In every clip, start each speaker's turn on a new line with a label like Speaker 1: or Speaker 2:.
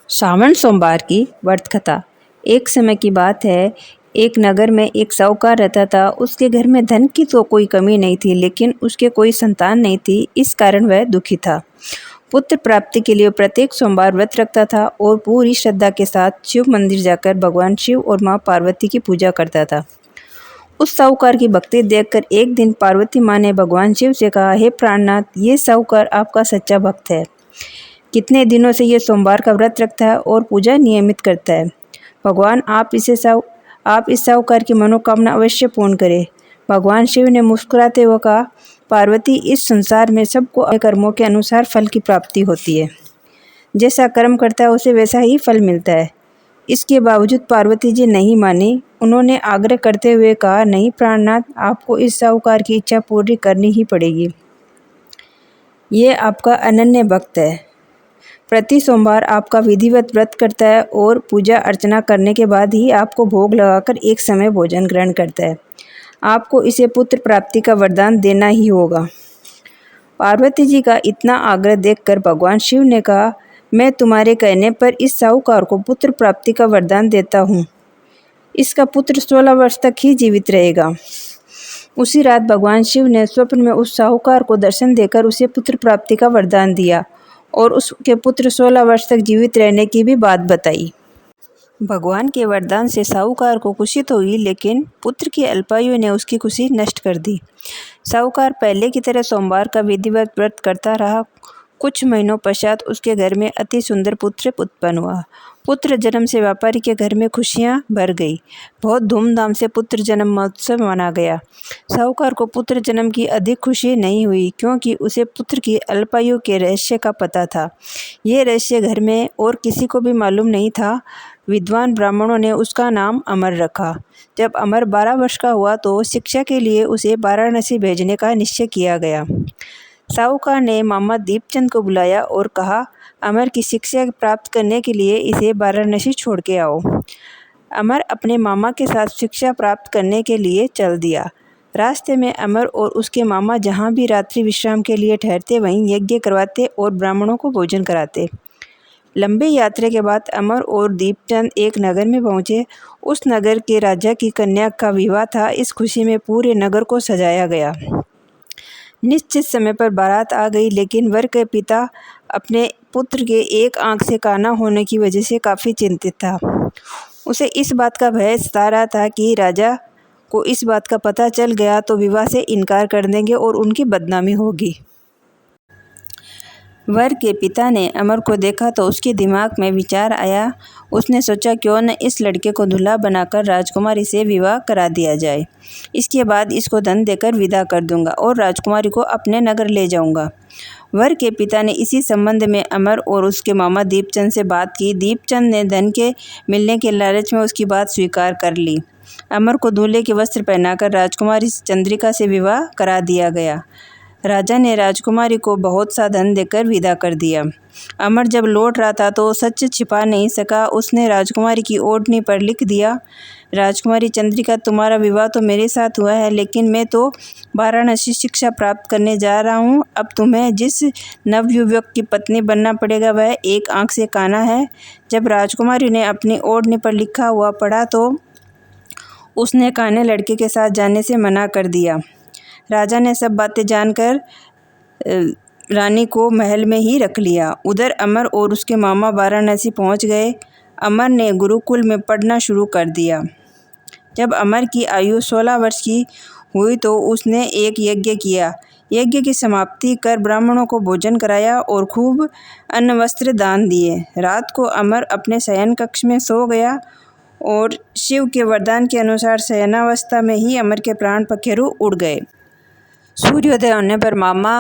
Speaker 1: श्रावण सोमवार की व्रत कथा। एक समय की बात है, एक नगर में एक साहूकार रहता था। उसके घर में धन की तो कोई कमी नहीं थी, लेकिन उसके कोई संतान नहीं थी। इस कारण वह दुखी था। पुत्र प्राप्ति के लिए प्रत्येक सोमवार व्रत रखता था और पूरी श्रद्धा के साथ शिव मंदिर जाकर भगवान शिव और माँ पार्वती की पूजा करता था। उस साहूकार की भक्ति देखकर एक दिन पार्वती माँ ने भगवान शिव से कहा, हे प्राणनाथ, ये साहूकार आपका सच्चा भक्त है। कितने दिनों से ये सोमवार का व्रत रखता है और पूजा नियमित करता है। भगवान आप इस साहूकार की मनोकामना अवश्य पूर्ण करें। भगवान शिव ने मुस्कुराते हुए कहा, पार्वती, इस संसार में सबको अपने कर्मों के अनुसार फल की प्राप्ति होती है। जैसा कर्म करता है उसे वैसा ही फल मिलता है। इसके बावजूद पार्वती जी नहीं मानी। उन्होंने आग्रह करते हुए कहा, नहीं प्राणनाथ, आपको इस साहूकार की इच्छा पूरी करनी ही पड़ेगी। ये आपका अनन्य भक्त है। प्रति सोमवार आपका विधिवत व्रत करता है और पूजा अर्चना करने के बाद ही आपको भोग लगाकर एक समय भोजन ग्रहण करता है। आपको इसे पुत्र प्राप्ति का वरदान देना ही होगा। पार्वती जी का इतना आग्रह देखकर भगवान शिव ने कहा, मैं तुम्हारे कहने पर इस साहूकार को पुत्र प्राप्ति का वरदान देता हूँ। इसका पुत्र 16 वर्ष तक ही जीवित रहेगा। उसी रात भगवान शिव ने स्वप्न में उस साहूकार को दर्शन देकर उसे पुत्र प्राप्ति का वरदान दिया और उसके पुत्र 16 वर्ष तक जीवित रहने की भी बात बताई। भगवान के वरदान से साहूकार को खुशी तो हुई, लेकिन पुत्र की अल्पायु ने उसकी खुशी नष्ट कर दी। साहूकार पहले की तरह सोमवार का विधिवत व्रत करता रहा। कुछ महीनों पश्चात उसके घर में अति सुंदर पुत्र उत्पन्न हुआ। पुत्र जन्म से व्यापारी के घर में खुशियां भर गई। बहुत धूमधाम से पुत्र जन्म महोत्सव मना गया। साहूकार को पुत्र जन्म की अधिक खुशी नहीं हुई, क्योंकि उसे पुत्र की अल्पायु के रहस्य का पता था। यह रहस्य घर में और किसी को भी मालूम नहीं था। विद्वान ब्राह्मणों ने उसका नाम अमर रखा। जब अमर 12 वर्ष का हुआ तो शिक्षा के लिए उसे वाराणसी भेजने का निश्चय किया गया। साहूकार ने मामा दीपचंद को बुलाया और कहा, अमर की शिक्षा प्राप्त करने के लिए इसे वाराणसी छोड़ के आओ। अमर अपने मामा के साथ शिक्षा प्राप्त करने के लिए चल दिया। रास्ते में अमर और उसके मामा जहाँ भी रात्रि विश्राम के लिए ठहरते वहीं यज्ञ करवाते और ब्राह्मणों को भोजन कराते। लंबी यात्रा के बाद अमर और दीपचंद एक नगर में पहुँचे। उस नगर के राजा की कन्या का विवाह था। इस खुशी में पूरे नगर को सजाया गया। निश्चित समय पर बारात आ गई, लेकिन वर के पिता अपने पुत्र के एक आंख से काना होने की वजह से काफ़ी चिंतित था। उसे इस बात का भय सता रहा था कि राजा को इस बात का पता चल गया तो विवाह से इनकार कर देंगे और उनकी बदनामी होगी। वर के पिता ने अमर को देखा तो उसके दिमाग में विचार आया। उसने सोचा, क्यों न इस लड़के को दूल्हा बनाकर राजकुमारी से विवाह करा दिया जाए। इसके बाद इसको धन देकर विदा कर दूंगा और राजकुमारी को अपने नगर ले जाऊंगा। वर के पिता ने इसी संबंध में अमर और उसके मामा दीपचंद से बात की। दीपचंद ने धन के मिलने के लालच में उसकी बात स्वीकार कर ली। अमर को दूल्हे के वस्त्र पहनाकर राजकुमारी चंद्रिका से विवाह करा दिया गया। राजा ने राजकुमारी को बहुत सा धन देकर विदा कर दिया। अमर जब लौट रहा था तो सच छिपा नहीं सका। उसने राजकुमारी की ओढ़नी पर लिख दिया, राजकुमारी चंद्रिका, तुम्हारा विवाह तो मेरे साथ हुआ है, लेकिन मैं तो वाराणसी शिक्षा प्राप्त करने जा रहा हूँ। अब तुम्हें जिस नवयुवक की पत्नी बनना पड़ेगा वह एक आंख से काना है। जब राजकुमारी ने अपनी ओढ़नी पर लिखा हुआ पढ़ा तो उसने काने लड़के के साथ जाने से मना कर दिया। राजा ने सब बातें जानकर रानी को महल में ही रख लिया। उधर अमर और उसके मामा वाराणसी पहुंच गए। अमर ने गुरुकुल में पढ़ना शुरू कर दिया। जब अमर की आयु 16 वर्ष की हुई तो उसने एक यज्ञ किया। यज्ञ की समाप्ति कर ब्राह्मणों को भोजन कराया और खूब अन्न वस्त्र दान दिए। रात को अमर अपने शयन कक्ष में सो गया और शिव के वरदान के अनुसार शयनावस्था में ही अमर के प्राण पखेरु उड़ गए। सूर्योदय होने पर मामा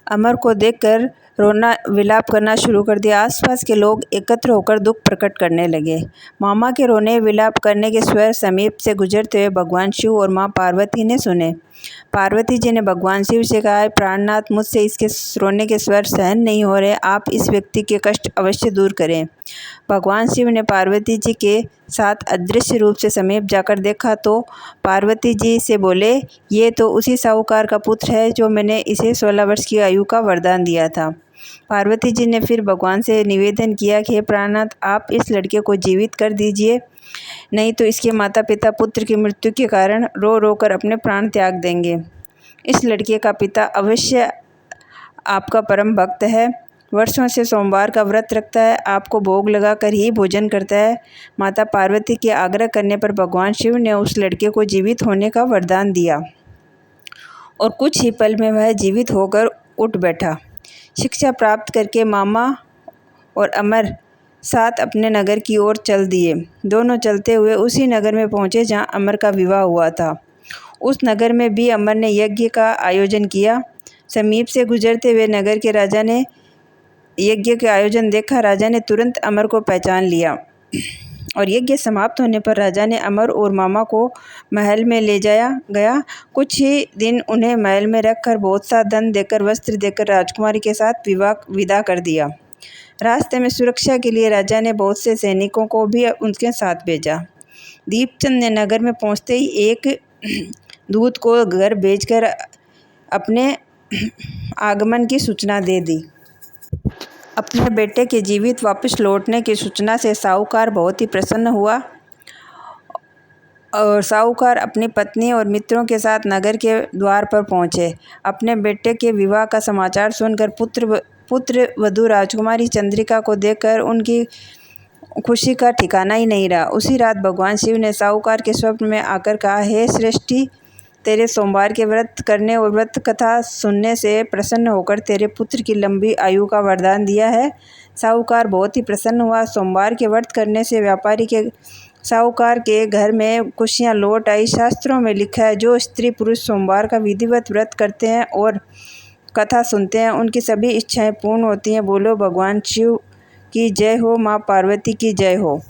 Speaker 1: अमर को देखकर रोना विलाप करना शुरू कर दिया। आसपास के लोग एकत्र होकर दुख प्रकट करने लगे। मामा के रोने विलाप करने के स्वर समीप से गुजरते हुए भगवान शिव और माँ पार्वती ने सुने। पार्वती जी ने भगवान शिव से कहा, प्राणनाथ, मुझसे इसके रोने के स्वर सहन नहीं हो रहे, आप इस व्यक्ति के कष्ट अवश्य दूर करें। भगवान शिव ने पार्वती जी के साथ अदृश्य रूप से समीप जाकर देखा तो पार्वती जी से बोले, ये तो उसी साहूकार का पुत्र है जो मैंने इसे 16 वर्ष की आयु का वरदान दिया था। पार्वती जी ने फिर भगवान से निवेदन किया कि हे प्राणनाथ, आप इस लड़के को जीवित कर दीजिए, नहीं तो इसके माता पिता पुत्र की मृत्यु के कारण रो रो कर अपने प्राण त्याग देंगे। इस लड़के का पिता अवश्य आपका परम भक्त है, वर्षों से सोमवार का व्रत रखता है, आपको भोग लगाकर ही भोजन करता है। माता पार्वती के आग्रह करने पर भगवान शिव ने उस लड़के को जीवित होने का वरदान दिया और कुछ ही पल में वह जीवित होकर उठ बैठा। शिक्षा प्राप्त करके मामा और अमर साथ अपने नगर की ओर चल दिए। दोनों चलते हुए उसी नगर में पहुँचे जहाँ अमर का विवाह हुआ था। उस नगर में भी अमर ने यज्ञ का आयोजन किया। समीप से गुजरते हुए नगर के राजा ने यज्ञ के आयोजन देखा। राजा ने तुरंत अमर को पहचान लिया और यज्ञ समाप्त होने पर राजा ने अमर और मामा को महल में ले जाया गया। कुछ ही दिन उन्हें महल में रखकर बहुत सा धन देकर, वस्त्र देकर राजकुमारी के साथ विदा कर दिया। रास्ते में सुरक्षा के लिए राजा ने बहुत से सैनिकों को भी उनके साथ भेजा। दीपचंद ने नगर में पहुंचते ही एक दूत को घर भेजकर अपने आगमन की सूचना दे दी। अपने बेटे के जीवित वापस लौटने की सूचना से साहूकार बहुत ही प्रसन्न हुआ और साहूकार अपनी पत्नी और मित्रों के साथ नगर के द्वार पर पहुंचे। अपने बेटे के विवाह का समाचार सुनकर पुत्र वधू राजकुमारी चंद्रिका को देखकर उनकी खुशी का ठिकाना ही नहीं रहा। उसी रात भगवान शिव ने साहूकार के स्वप्न में आकर कहा, हे श्रेष्ठी, तेरे सोमवार के व्रत करने और व्रत कथा सुनने से प्रसन्न होकर तेरे पुत्र की लंबी आयु का वरदान दिया है। साहूकार बहुत ही प्रसन्न हुआ। सोमवार के व्रत करने से व्यापारी के साहूकार के घर में खुशियाँ लौट आई। शास्त्रों में लिखा है, जो स्त्री पुरुष सोमवार का विधिवत व्रत करते हैं और कथा सुनते हैं, उनकी सभी इच्छाएं पूर्ण होती हैं। बोलो भगवान शिव की जय हो, माँ पार्वती की जय हो।